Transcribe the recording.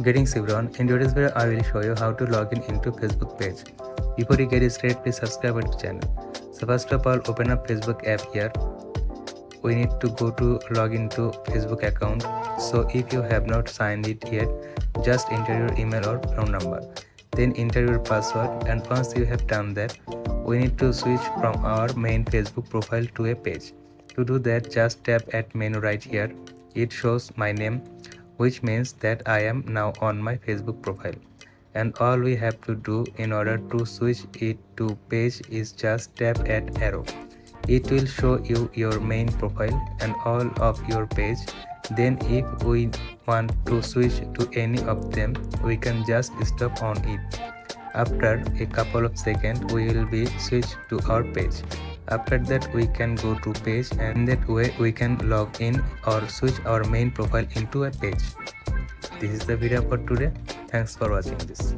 Greetings everyone, in today's video I will show you how to log in into Facebook page. Before you get started, please subscribe to the channel. So first of all, open up Facebook app here. We need to go to log into Facebook account. So if you have not signed it yet, just enter your email or phone number. Then enter your password, and once you have done that, we need to switch from our main Facebook profile to a page. To do that, just tap at menu right here. It shows my name, which means that I am now on my Facebook profile. And all we have to do in order to switch it to page is just tap at arrow. It will show you your main profile and all of your page. Then if we want to switch to any of them, we can just stop on it. After a couple of seconds, we will be switched to our page. After that, we can go to page, and in that way we can log in or switch our main profile into a page. This is the video for today. Thanks for watching this.